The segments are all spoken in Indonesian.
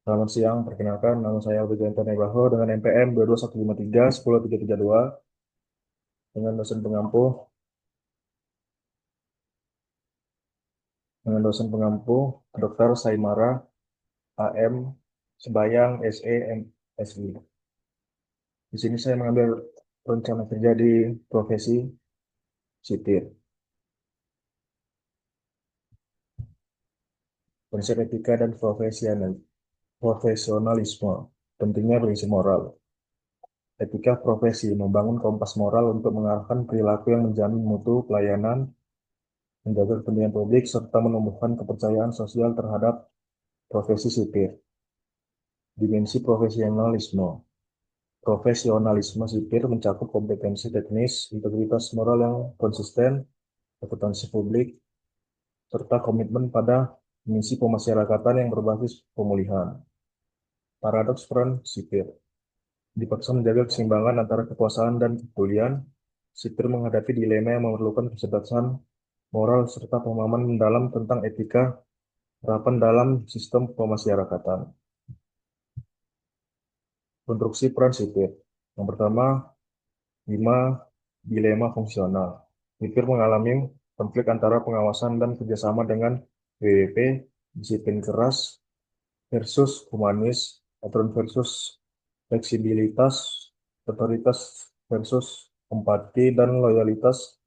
Selamat siang, perkenalkan nama saya Alberto Antonio Baho dengan NPM 22153 10332 dengan dosen pengampu Dr. Saimara AM Sebayang SE MSI. Di sini saya mengambil rencana kerja di profesi sipir. Konsep etika dan profesionalisme, pentingnya prinsip moral. Etika profesi membangun kompas moral untuk mengarahkan perilaku yang menjamin mutu pelayanan, menjaga kepentingan publik, serta menumbuhkan kepercayaan sosial terhadap profesi sipir. Dimensi profesionalisme. Profesionalisme sipir mencakup kompetensi teknis, integritas moral yang konsisten, akuntansi publik, serta komitmen pada misi pemasyarakatan yang berbasis pemulihan. Paradoks peran sipir. Dipaksa menjaga keseimbangan antara kekuasaan dan kepedulian, sipir menghadapi dilema yang memerlukan kecerdasan moral serta pemahaman mendalam tentang etika harapan dalam sistem pemasyarakatan. Konstruksi peran sipir. Yang pertama, 5 dilema fungsional. Sipir mengalami konflik antara pengawasan dan kerjasama dengan WWP, disiplin keras versus humanis, aturan versus fleksibilitas, otoritas versus empati, dan loyalitas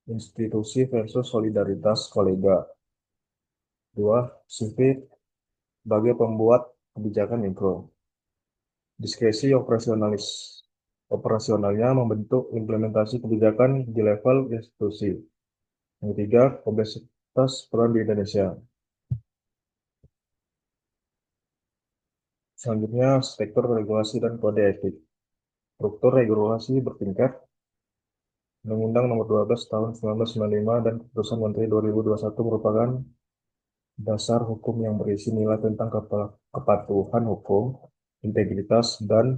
institusi versus solidaritas kolega. Dua, sipir sebagai pembuat kebijakan mikro. Diskresi operasionalnya membentuk implementasi kebijakan di level institusi. Yang ketiga, kompleksitas peran di Indonesia. Selanjutnya, struktur regulasi dan kode etik. Struktur regulasi bertingkat. Undang-Undang Nomor 12 Tahun 1995 dan Keputusan Menteri 2021 merupakan dasar hukum yang berisi nilai tentang kepatuhan hukum, integritas, dan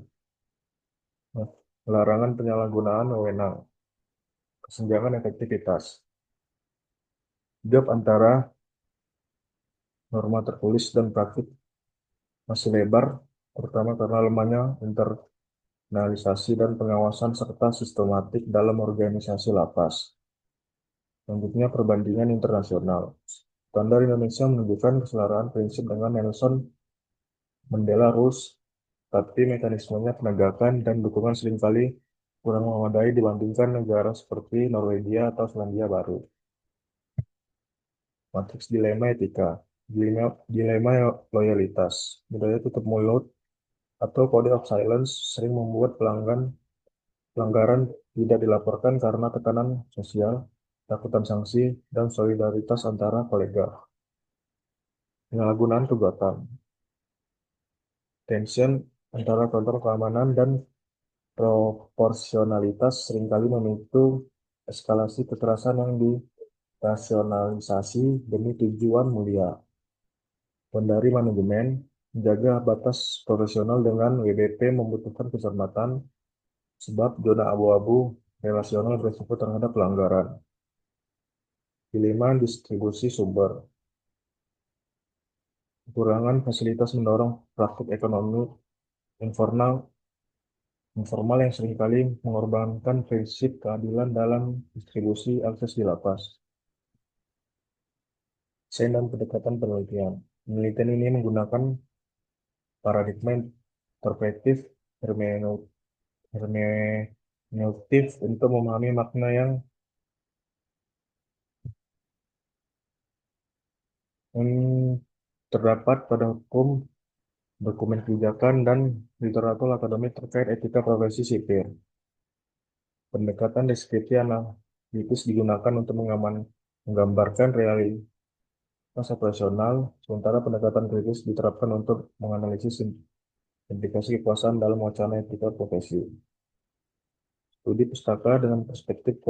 larangan penyalahgunaan wewenang. Kesenjangan efektivitas. Gap antara norma tertulis dan praktik masih lebar, terutama karena lemahnya internalisasi dan pengawasan serta sistematik dalam organisasi lapas. Selanjutnya, perbandingan internasional. Standar Indonesia menunjukkan kesetaraan prinsip dengan Nelson Mandela Rules, tapi mekanismenya penegakan dan dukungan seringkali kurang memadai dibandingkan negara seperti Norwegia atau Selandia Baru. Matriks dilema etika, dilema loyalitas, budaya tutup mulut atau kode of silence sering membuat pelanggaran tidak dilaporkan karena tekanan sosial, takutan sanksi, dan solidaritas antara kolega. Penyalahgunaan tugatan, tension antara kontrol keamanan dan proporsionalitas seringkali memicu eskalasi kekerasan yang dirasionalisasi demi tujuan mulia. Dari manajemen, menjaga batas profesional dengan WBP membutuhkan kecermatan sebab zona abu-abu relasional berisiko terhadap pelanggaran. Dilema distribusi sumber. Kekurangan fasilitas mendorong praktik ekonomi informal, informal yang seringkali mengorbankan prinsip keadilan dalam distribusi akses di lapas. Desain dan pendekatan penelitian. Penelitian ini menggunakan paradigma interpretif hermeneutik untuk memahami makna yang terdapat pada hukum, dokumen kebijakan, dan literatur akademik terkait etika profesi sipil. Pendekatan deskripsi analitis digunakan untuk menggambarkan realitas operasional, sementara pendekatan kritis diterapkan untuk menganalisis implikasi kekuasaan dalam wacana etika profesi. Studi pustaka dengan perspektif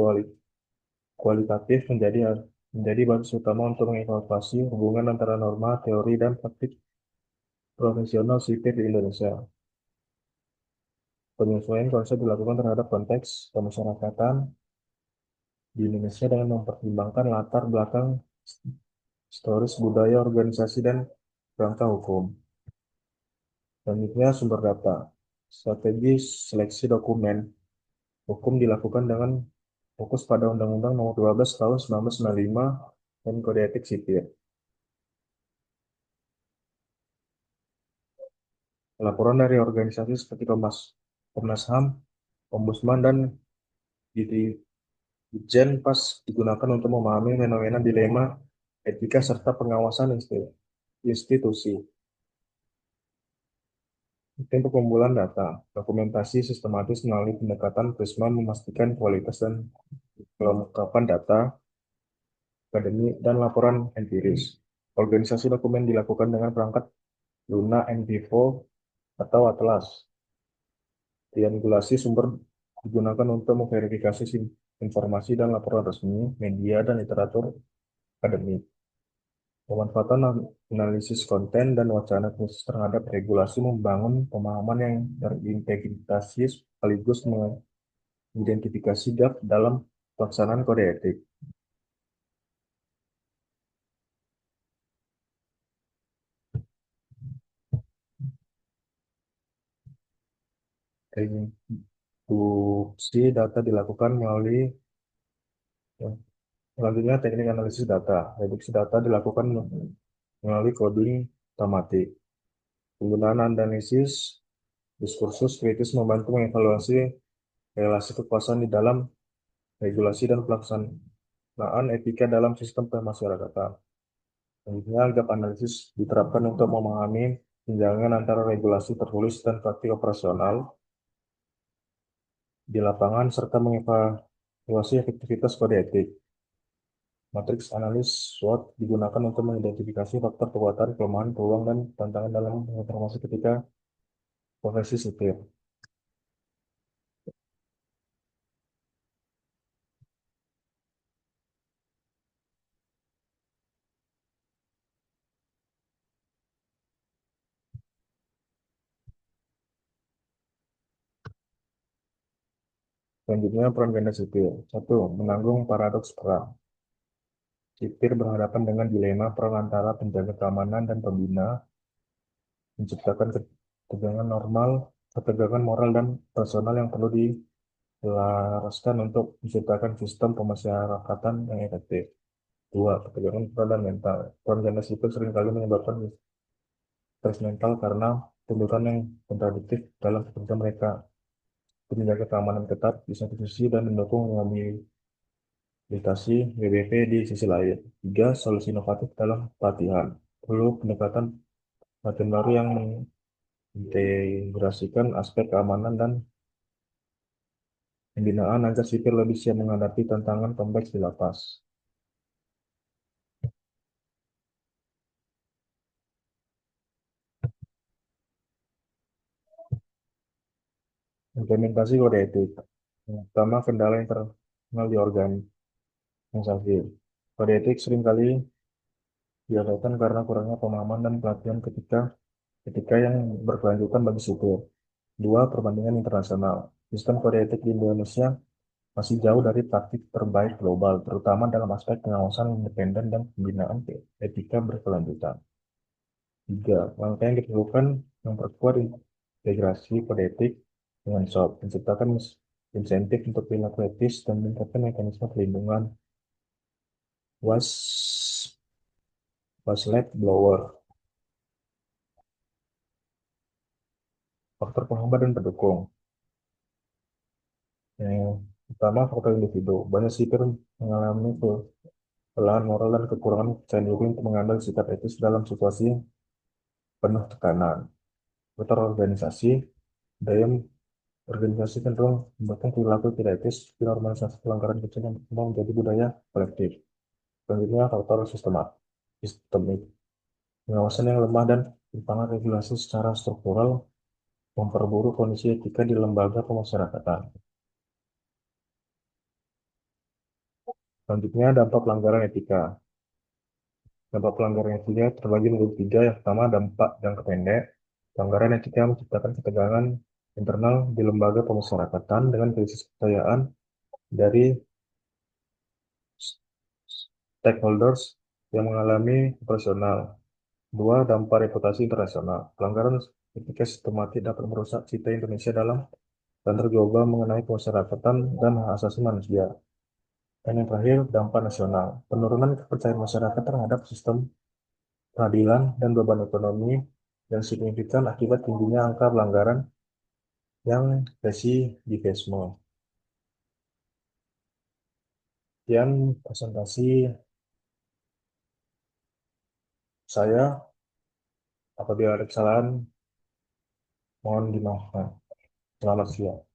kualitatif menjadi basis utama untuk mengevaluasi hubungan antara norma, teori, dan praktik profesional sipil di Indonesia. Penyesuaian konsep dilakukan terhadap konteks pemasyarakatan di Indonesia dengan mempertimbangkan latar belakang historis, budaya, organisasi, dan kerangka hukum. Selanjutnya, sumber data. Strategi seleksi dokumen hukum dilakukan dengan fokus pada Undang-Undang Nomor 12 Tahun 1995 dan Kode Etik Sipil. Laporan dari organisasi seperti Komnas HAM, Ombudsman, dan Ditjen Pas digunakan untuk memahami fenomena dilema etika serta pengawasan institusi. Untuk pengumpulan data, dokumentasi sistematis melalui pendekatan Prisma memastikan kualitas dan kelengkapan data akademik dan laporan empiris. Organisasi dokumen dilakukan dengan perangkat Luna and Vivo atau Atlas. Triangulasi sumber digunakan untuk memverifikasi informasi dan laporan resmi, media, dan literatur akademik. Pemanfaatan analisis konten dan wacana khusus terhadap regulasi membangun pemahaman yang berintegritas sekaligus mengidentifikasi gap dalam pelaksanaan kode etik. Reduksi data dilakukan melalui ya, selanjutnya teknik analisis data. Reduksi data dilakukan melalui coding otomatis. Penggunaan analisis diskursus kritis membantu mengevaluasi relasi kekuasaan di dalam regulasi dan pelaksanaan etika dalam sistem pemasyarakatan. Selanjutnya, gap analisis diterapkan untuk memahami penjalangan antara regulasi tertulis dan praktik operasional di lapangan serta mengevaluasi efektivitas kode etik. Matriks analis SWOT digunakan untuk mengidentifikasi faktor kekuatan, kelemahan, peluang, dan tantangan dalam informasi ketika profesi sipil. Selanjutnya, peran ganda sipil. Satu, menanggung paradoks perang. Sipir berhadapan dengan dilema peran antara penjaga keamanan dan pembina, menciptakan ketegangan moral dan personal yang perlu diselaraskan untuk menciptakan sistem pemasyarakatan yang efektif. Dua, ketegangan moral dan mental. Peran ganda sipil seringkali menyebabkan stres mental karena tuntutan yang kontradiktif dalam pekerjaan mereka. Menjaga keamanan ketat di satu sisi dan mendukung rehabilitasi WBP di sisi lain. Tiga, solusi inovatif dalam pelatihan. Perlu pendekatan latihan baru yang mengintegrasikan aspek keamanan dan pembinaan agar sipil lebih siap menghadapi tantangan kompleks di lapas. Implementasi kode etik. Yang pertama, kendala internal di organisasi. Kode etik seringkali diabaikan karena kurangnya pemahaman dan pelatihan ketika yang berkelanjutan bagi sipil. Dua, perbandingan internasional. Sistem kode etik di Indonesia masih jauh dari praktik terbaik global, terutama dalam aspek pengawasan independen dan pembinaan etika berkelanjutan. Tiga, langkah yang diperlukan memperkuat integrasi kode etik dengan SOP, menciptakan insentif untuk perilaku etis dan meningkatkan mekanisme perlindungan was whistleblower. Faktor penghambat dan pendukung. Yang pertama, faktor individu. Banyak sipir mengalami kelelahan moral dan kekurangan percaya diri untuk mengambil sikap etis dalam situasi penuh tekanan. Faktor organisasi, daya organisasi cenderung membuatkan perilaku tidak etis di normalisasi pelanggaran kecil yang berkembang menjadi budaya kolektif. Selanjutnya, faktor sistemik. Pengawasan yang lemah dan timpangan regulasi secara struktural memperburuk kondisi etika di lembaga pemasyarakatan. Selanjutnya, dampak pelanggaran etika. Dampak pelanggaran etika terbagi menjadi tiga. Yang pertama, dampak jangka pendek. Pelanggaran etika menciptakan ketegangan internal di lembaga pemasyarakatan dengan krisis kepercayaan dari stakeholders yang mengalami operasional. Dua, dampak reputasi internasional. Pelanggaran ketika sistematik dapat merusak citra Indonesia dalam standar global mengenai kemasyarakatan dan hak asasi manusia. Dan yang terakhir, dampak nasional. Penurunan kepercayaan masyarakat terhadap sistem peradilan dan beban ekonomi yang signifikan akibat tingginya angka pelanggaran yang residivisme. Sekian presentasi saya. Apabila ada kesalahan, mohon dimaafkan. Selamat siang.